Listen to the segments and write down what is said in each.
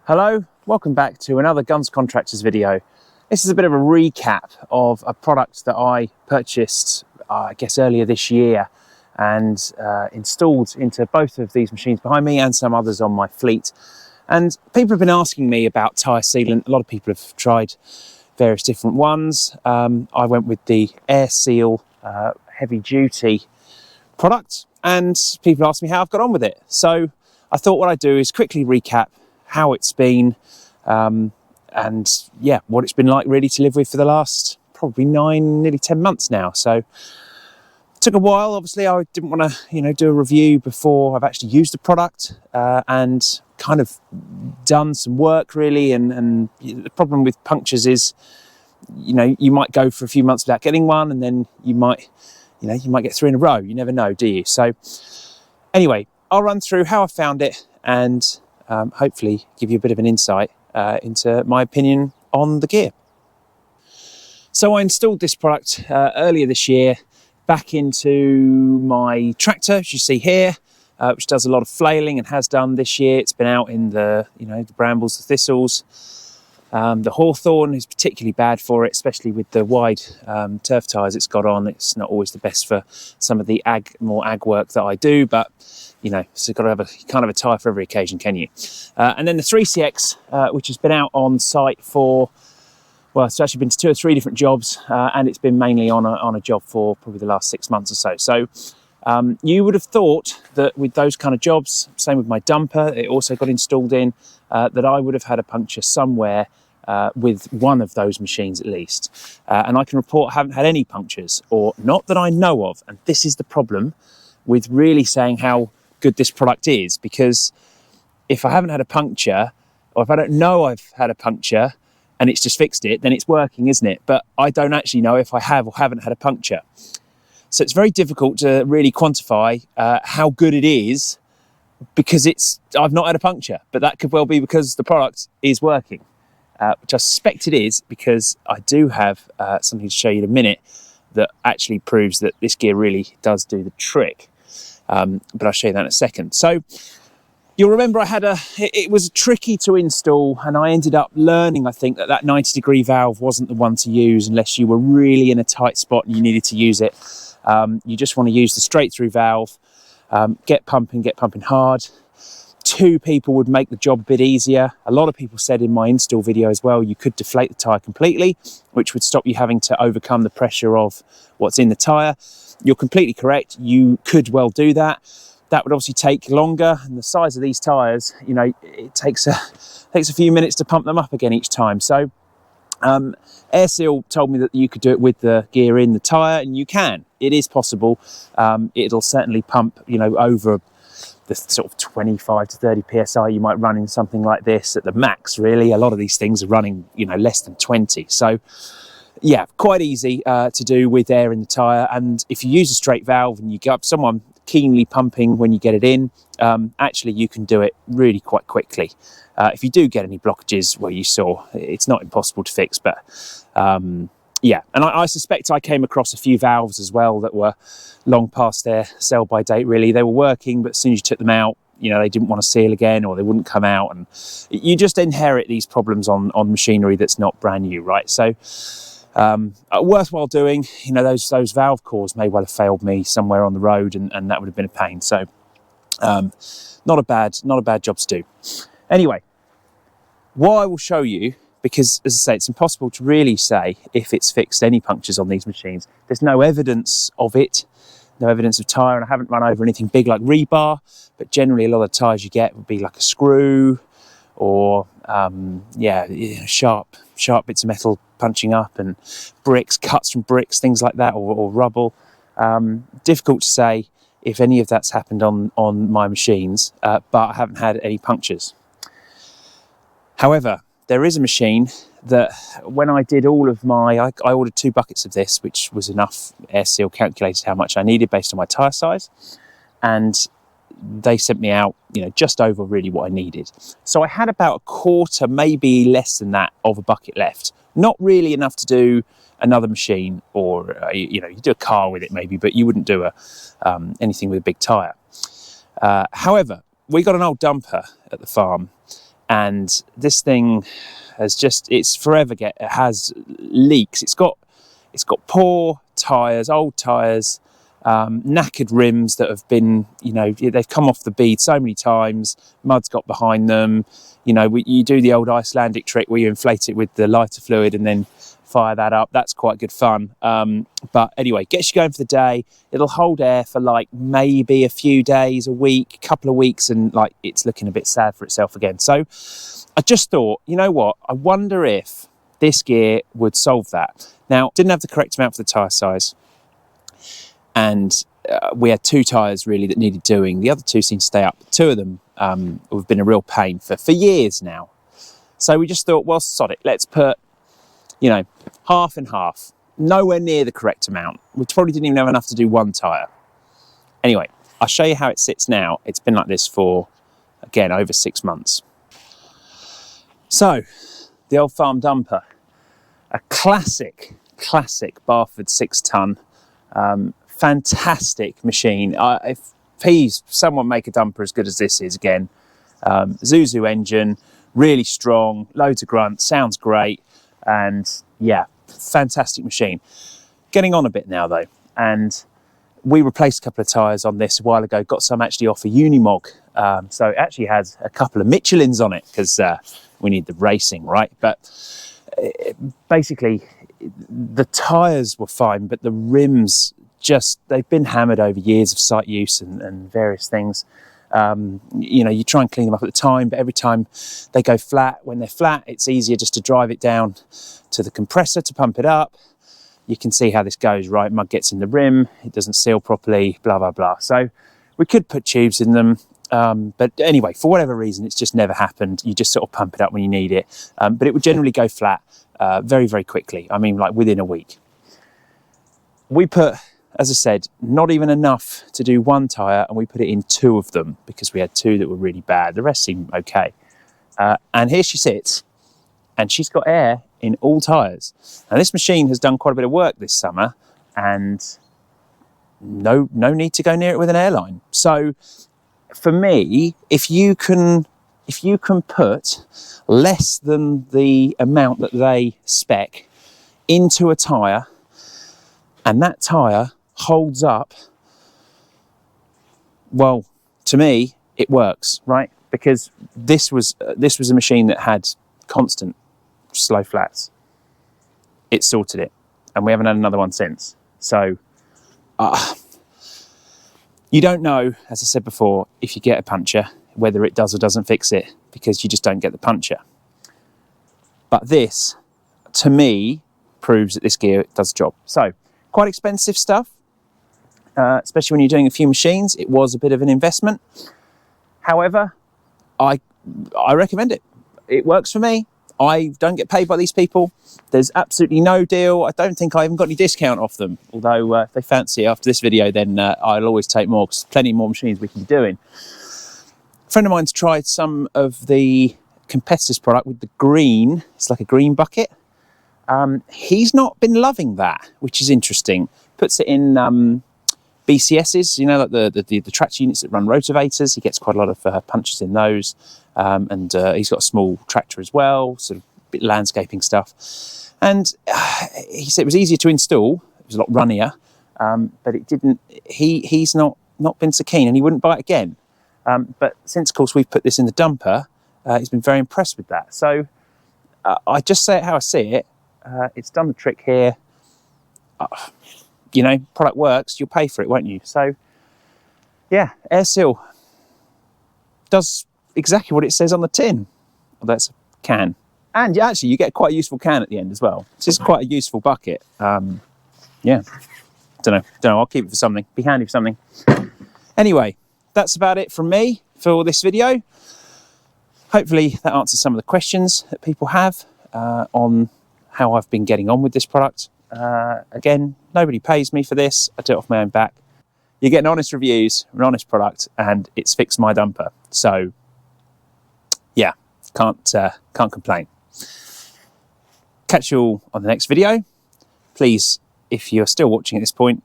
Hello, welcome back to another Guns Contractors video. This is a bit of a recap of a product that I purchased, I guess earlier this year and installed into both of these machines behind me and some others on my fleet. And people have been asking me about Tyre Sealant. A lot of people have tried various different ones. I went with the Air Seal heavy duty product and people asked me how I've got on with it. So I thought what I'd do is quickly recap how it's been and yeah, what it's been like really to live with for the last probably nearly 10 months now. So it took a while. Obviously I didn't want to do a review before I've actually used the product and kind of done some work really. And the problem with punctures is you might go for a few months without getting one, and then you might get 3 in a row. You never know, do you? So anyway, I'll run through how I found it and hopefully give you a bit of an insight into my opinion on the gear. So I installed this product earlier this year back into my tractor, as you see here, which does a lot of flailing and has done this year. It's been out in the brambles, the thistles. The hawthorn is particularly bad for it, especially with the wide turf tyres it's got on. It's not always the best for some of the more ag work that I do, but so you've got to have you can't have a tyre for every occasion, can you? And then the 3CX, which has been out on site for, well, it's actually been to 2 or 3 different jobs, and it's been mainly on a job for probably the last 6 months or so. So you would have thought that with those kind of jobs, same with my dumper, it also got installed in, that I would have had a puncture somewhere with one of those machines at least. And I can report I haven't had any punctures, or not that I know of. And this is the problem with really saying how good this product is, because if I haven't had a puncture, or if I don't know I've had a puncture and it's just fixed it, then it's working, isn't it? But I don't actually know if I have or haven't had a puncture. So it's very difficult to really quantify how good it is, because I've not had a puncture, but that could well be because the product is working, which I suspect it is, because I do have something to show you in a minute that actually proves that this gear really does do the trick. But I'll show you that in a second. So you'll remember it was tricky to install, and I ended up learning, I think, that 90-degree valve wasn't the one to use unless you were really in a tight spot and you needed to use it. You just want to use the straight through valve, get pumping hard. 2 people would make the job a bit easier. A lot of people said in my install video as well, you could deflate the tyre completely, which would stop you having to overcome the pressure of what's in the tyre. You're completely correct. You could well do that. That would obviously take longer, and the size of these tyres, it takes a few minutes to pump them up again each time. So Air Seal told me that you could do it with the gear in the tyre, and you can. It is possible. It'll certainly pump, over the sort of 25 to 30 psi you might run in something like this at the max, really. A lot of these things are running, less than 20. So yeah, quite easy to do with air in the tyre. And if you use a straight valve and you get someone keenly pumping when you get it in, actually you can do it really quite quickly. If you do get any blockages, well, you saw, it's not impossible to fix, but yeah. And I suspect I came across a few valves as well that were long past their sell-by date, really. They were working, but as soon as you took them out, they didn't want to seal again, or they wouldn't come out. And you just inherit these problems on machinery that's not brand new, right? So worthwhile doing. Those valve cores may well have failed me somewhere on the road, and that would have been a pain. So not a bad job to do. Anyway, what I will show you, because as I say, it's impossible to really say if it's fixed any punctures on these machines. There's no evidence of it, no evidence of tyre, and I haven't run over anything big like rebar, but generally a lot of the tyres you get would be like a screw, or sharp bits of metal punching up, and bricks, cuts from bricks, things like that, or rubble. Difficult to say if any of that's happened on my machines, but I haven't had any punctures. However, there is a machine that when I did all of I ordered 2 buckets of this, which was enough. Air Seal calculated how much I needed based on my tyre size, and they sent me out, just over really what I needed. So I had about a quarter, maybe less than that, of a bucket left. Not really enough to do another machine, or you do a car with it maybe, but you wouldn't do anything with a big tyre. However, we got an old dumper at the farm, and this thing has just, it's forever it has leaks. It's got poor tyres, old tyres, knackered rims that have been, you know, they've come off the bead so many times, mud's got behind them. You know, you do the old Icelandic trick where you inflate it with the lighter fluid and then fire that up. That's quite good fun. But anyway, gets you going for the day. It'll hold air for like maybe a few days, a week, couple of weeks, and like it's looking a bit sad for itself again. So I just thought, you know what, I wonder if this gear would solve that. Now, didn't have the correct amount for the tyre size, and we had 2 tyres really that needed doing. The other 2 seemed to stay up. 2 of them have been a real pain for years now. So we just thought, well, sod it. Let's put, you know, half and half. Nowhere near the correct amount. We probably didn't even have enough to do 1 tyre. Anyway, I'll show you how it sits now. It's been like this for, again, over 6 months. So, the old farm dumper. A classic Barford 6-ton. Fantastic machine. If please, someone make a dumper as good as this is again. Zuzu engine, really strong, loads of grunt, sounds great, and yeah, fantastic machine. Getting on a bit now though, and we replaced a couple of tyres on this a while ago, got some actually off a Unimog, so it actually has a couple of Michelins on it because we need the racing, right? But basically, the tyres were fine, but the rims, they've been hammered over years of site use and various things. You know, you try and clean them up at the time, but every time they go flat, when they're flat, it's easier just to drive it down to the compressor to pump it up. You can see how this goes, right? Mud gets in the rim, it doesn't seal properly, blah, blah, blah. So we could put tubes in them. But anyway, for whatever reason, it's just never happened. You just sort of pump it up when you need it. But it would generally go flat very, very quickly. I mean, like within a week. We put, as I said, not even enough to do 1 tyre, and we put it in 2 of them because we had 2 that were really bad. The rest seemed okay. And here she sits, and she's got air in all tyres. Now, this machine has done quite a bit of work this summer, and no need to go near it with an airline. So for me, if you can put less than the amount that they spec into a tyre, and that tyre holds up, well, to me, it works, right? Because this was a machine that had constant slow flats. It sorted it, and we haven't had another one since. So you don't know, as I said before, if you get a puncture, whether it does or doesn't fix it, because you just don't get the puncture. But this, to me, proves that this gear does the job. So, quite expensive stuff, especially when you're doing a few machines. It was a bit of an investment. However, I recommend it. It works for me. I don't get paid by these people. There's absolutely no deal. I don't think I even got any discount off them. Although if they fancy it after this video, then I'll always take more, because plenty more machines we can be doing. A friend of mine's tried some of the competitors' product with the green. It's like a green bucket. He's not been loving that, which is interesting. Puts it in BCSs, you know, like the tractor units that run rotavators. He gets quite a lot of punches in those. And he's got a small tractor as well, sort of bit landscaping stuff. And he said it was easier to install. It was a lot runnier, but it didn't. He's not been so keen, and he wouldn't buy it again. But since, of course, we've put this in the dumper, he's been very impressed with that. So I just say it how I see it. It's done the trick here. You know, product works, you'll pay for it, won't you? So yeah, Air Seal does exactly what it says on the tin. Well, that's a can. And actually, you get quite a useful can at the end as well. It's just quite a useful bucket. Yeah, don't know, I'll keep it for something. Be handy for something. Anyway, that's about it from me for this video. Hopefully that answers some of the questions that people have on how I've been getting on with this product. Again, nobody pays me for this. I do it off my own back. You're getting honest reviews, an honest product, and it's fixed my dumper. So yeah, can't complain. Catch you all on the next video. Please, if you're still watching at this point,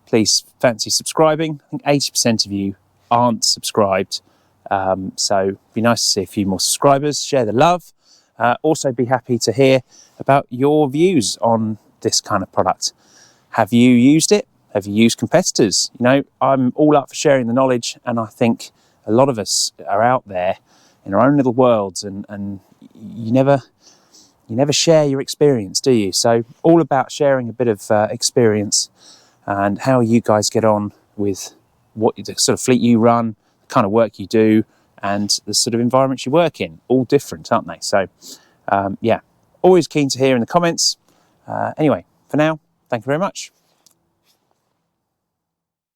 please fancy subscribing. I think 80% of you aren't subscribed. So be nice to see a few more subscribers, share the love. Also be happy to hear about your views on this kind of product. Have you used it? Have you used competitors? You know, I'm all up for sharing the knowledge, and I think a lot of us are out there in our own little worlds, and you never share your experience, do you? So all about sharing a bit of experience and how you guys get on with what the sort of fleet you run, the kind of work you do, and the sort of environments you work in. All different, aren't they? So yeah, always keen to hear in the comments. Anyway, for now, thank you very much.